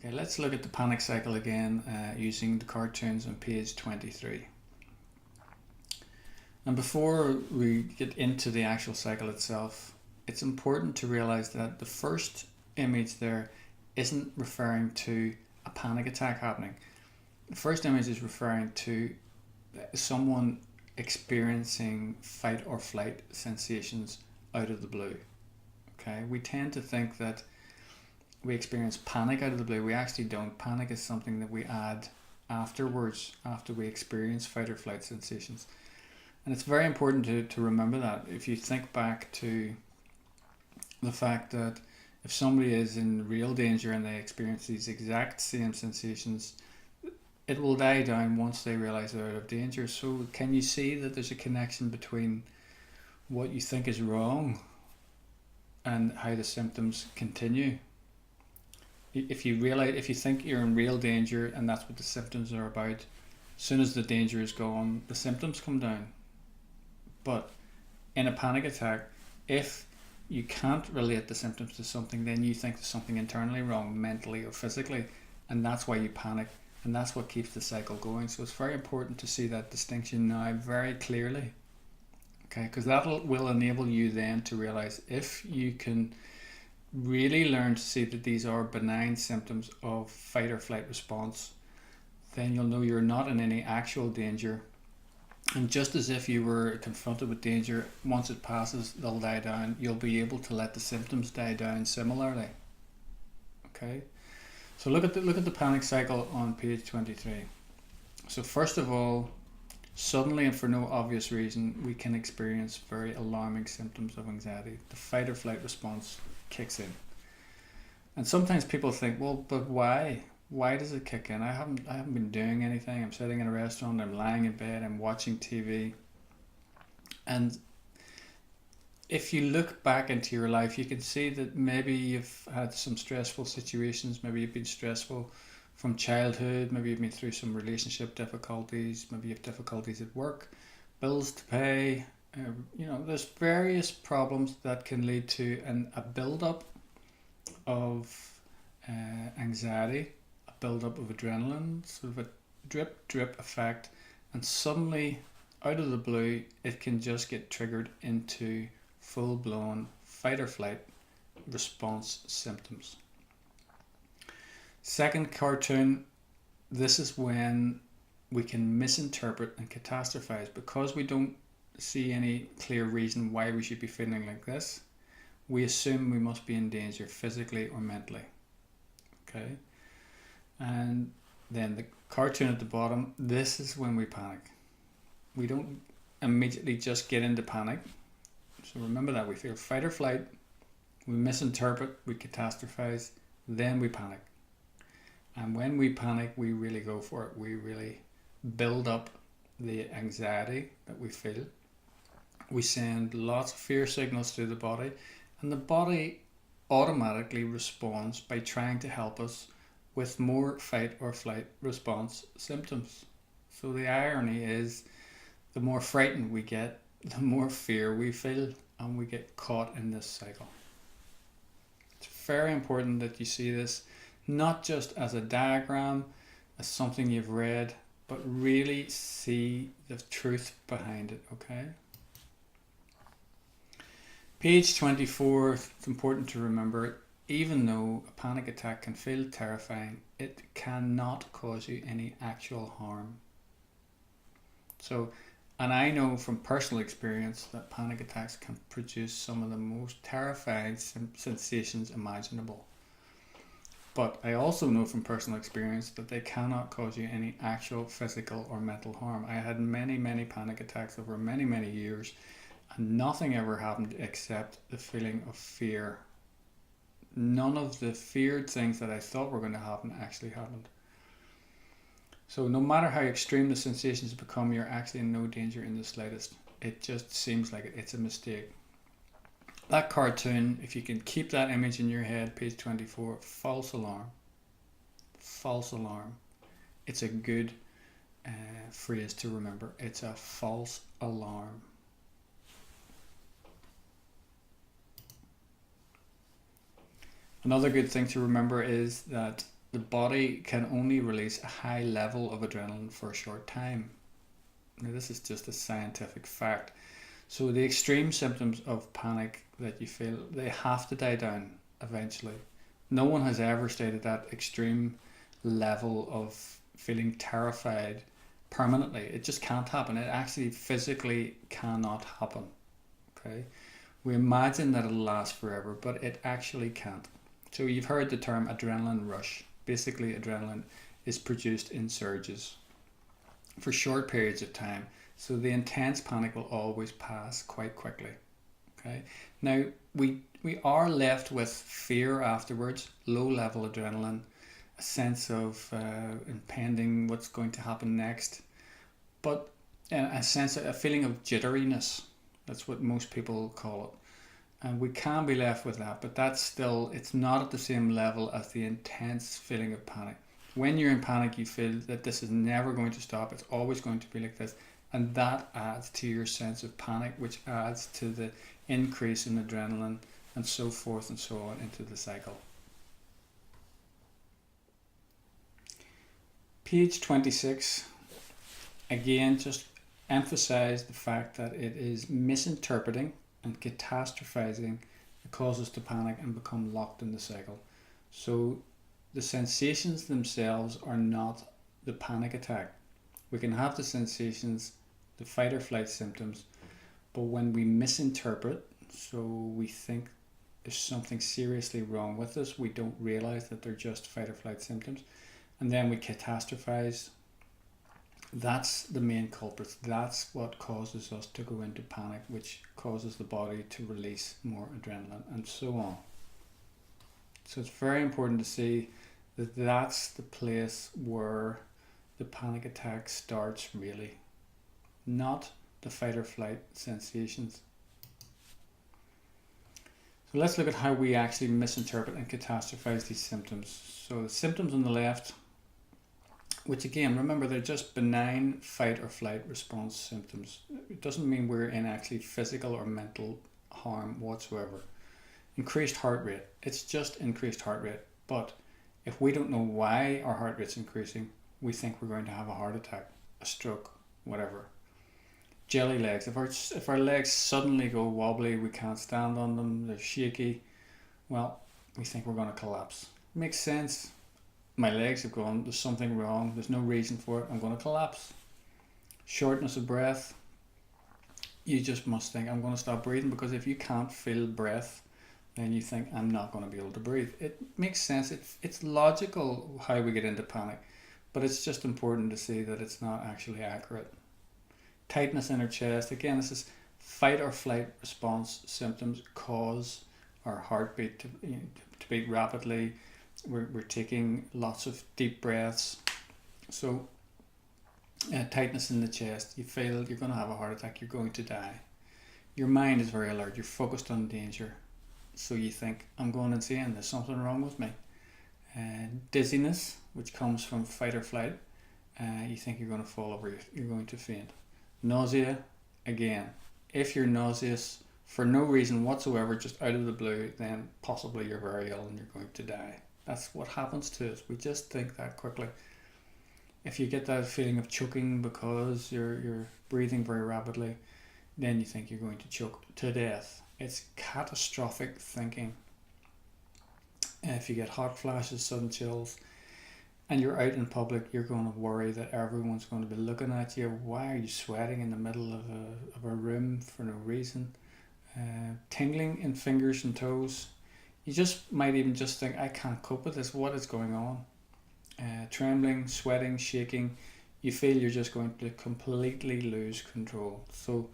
Okay, let's look at the panic cycle again using the cartoons on page 23. And before we get into the actual cycle itself, it's important to realize that the first image there isn't referring to a panic attack happening. The first image is referring to someone experiencing fight or flight sensations out of the blue. Okay, we tend to think that we experience panic out of the blue. We actually don't. Panic is something that we add afterwards, after we experience fight or flight sensations. And it's very important to remember that. If you think back to the fact that if somebody is in real danger and they experience these exact same sensations, it will die down once they realize they're out of danger. So can you see that there's a connection between what you think is wrong and how the symptoms continue? If you think you're in real danger and that's what the symptoms are about, as soon as the danger is gone, the symptoms come down. But in a panic attack, if you can't relate the symptoms to something, then you think there's something internally wrong, mentally or physically, and that's why you panic, and that's what keeps the cycle going. So it's very important to see that distinction now very clearly, okay? Because that will enable you then to realize, if you can really learn to see that these are benign symptoms of fight or flight response, then you'll know you're not in any actual danger. And just as if you were confronted with danger, once it passes, they'll die down. You'll be able to let the symptoms die down similarly. Okay, so look at the panic cycle on page 23. So first of all, suddenly and for no obvious reason, we can experience very alarming symptoms of anxiety. The fight or flight response kicks in. And sometimes people think, well, but why? Why does it kick in? I haven't been doing anything. I'm sitting in a restaurant, I'm lying in bed, I'm watching TV. And if you look back into your life, you can see that maybe you've had some stressful situations. Maybe you've been stressful from childhood. Maybe you've been through some relationship difficulties. Maybe you have difficulties at work, bills to pay. There's various problems that can lead to a build-up of anxiety, a build-up of adrenaline, sort of a drip effect, and suddenly, out of the blue, it can just get triggered into full-blown fight or flight response symptoms. Second cartoon, this is when we can misinterpret and catastrophize because we don't see any clear reason why we should be feeling like this. We assume we must be in danger physically or mentally. Okay, and then the cartoon at the bottom, this is when we panic. We don't immediately just get into panic. So remember that we feel fight or flight, we misinterpret, we catastrophize, then we panic. And when we panic, we really go for it. We really build up the anxiety that we feel. We send lots of fear signals to the body, and the body automatically responds by trying to help us with more fight or flight response symptoms. So the irony is, the more frightened we get, the more fear we feel, and we get caught in this cycle. It's very important that you see this not just as a diagram, as something you've read, but really see the truth behind it, okay? Page 24, it's important to remember, even though a panic attack can feel terrifying, it cannot cause you any actual harm. And I know from personal experience that panic attacks can produce some of the most terrifying sensations imaginable. But I also know from personal experience that they cannot cause you any actual physical or mental harm. I had many panic attacks over many years, and nothing ever happened except the feeling of fear. None of the feared things that I thought were going to happen actually happened. So no matter how extreme the sensations become, you're actually in no danger in the slightest. It just seems like it's a mistake. That cartoon, if you can keep that image in your head, page 24, false alarm. False alarm. It's a good phrase to remember. It's a false alarm. Another good thing to remember is that the body can only release a high level of adrenaline for a short time. Now, this is just a scientific fact. So the extreme symptoms of panic that you feel, they have to die down eventually. No one has ever stated that extreme level of feeling terrified permanently. It just can't happen. It actually physically cannot happen. Okay? We imagine that it'll last forever, but it actually can't. So you've heard the term adrenaline rush. Basically, adrenaline is produced in surges for short periods of time. So the intense panic will always pass quite quickly. Okay. Now we are left with fear afterwards, low level adrenaline, a sense of impending what's going to happen next, but a feeling of jitteriness. That's what most people call it. And we can be left with that, but that's still, it's not at the same level as the intense feeling of panic. When you're in panic, you feel that this is never going to stop. It's always going to be like this. And that adds to your sense of panic, which adds to the increase in adrenaline and so forth and so on into the cycle. Page 26, again, just emphasize the fact that it is misinterpreting and catastrophizing that causes to panic and become locked in the cycle. So the sensations themselves are not the panic attack. We can have the sensations, the fight or flight symptoms, but when we misinterpret, so we think there's something seriously wrong with us, we don't realize that they're just fight or flight symptoms, and then we catastrophize. That's the main culprit. That's what causes us to go into panic, which causes the body to release more adrenaline and so on. So it's very important to see that that's the place where the panic attack starts, really, not the fight or flight sensations. So let's look at how we actually misinterpret and catastrophize these symptoms. So the symptoms on the left, which again, remember, they're just benign fight or flight response symptoms. It doesn't mean we're in actually physical or mental harm whatsoever. Increased heart rate, it's just increased heart rate. But if we don't know why our heart rate's increasing, we think we're going to have a heart attack, a stroke, whatever. Jelly legs, if our legs suddenly go wobbly, we can't stand on them, they're shaky, well, we think we're going to collapse. Makes sense. My legs have gone, there's something wrong, there's no reason for it, I'm going to collapse. Shortness of breath, you just must think, I'm going to stop breathing, because if you can't feel breath, then you think, I'm not going to be able to breathe. It makes sense, it's logical how we get into panic, but it's just important to see that it's not actually accurate. Tightness in our chest, again, this is fight or flight response symptoms cause our heartbeat to beat rapidly. We're taking lots of deep breaths. So tightness in the chest, you feel you're going to have a heart attack, you're going to die. Your mind is very alert, you're focused on danger. So you think, I'm going insane, there's something wrong with me. Dizziness, which comes from fight or flight, you think you're going to fall over, you're going to faint. Nausea, again, if you're nauseous for no reason whatsoever, just out of the blue, then possibly you're very ill and you're going to die. That's what happens to us. We just think that quickly. If you get that feeling of choking because you're breathing very rapidly, then you think you're going to choke to death. It's catastrophic thinking. If you get hot flashes, sudden chills, and you're out in public, you're going to worry that everyone's going to be looking at you. Why are you sweating in the middle of a room for no reason? Tingling in fingers and toes. You just might even just think, I can't cope with this. What is going on? Trembling, sweating, shaking. You feel you're just going to completely lose control. So,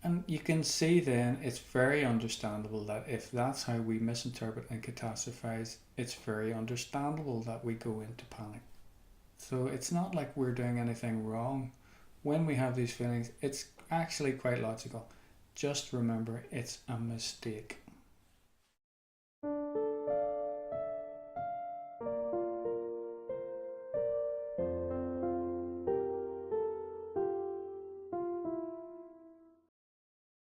and you can see then it's very understandable that if that's how we misinterpret and catastrophize, it's very understandable that we go into panic. So it's not like we're doing anything wrong. When we have these feelings, it's actually quite logical. Just remember, it's a mistake.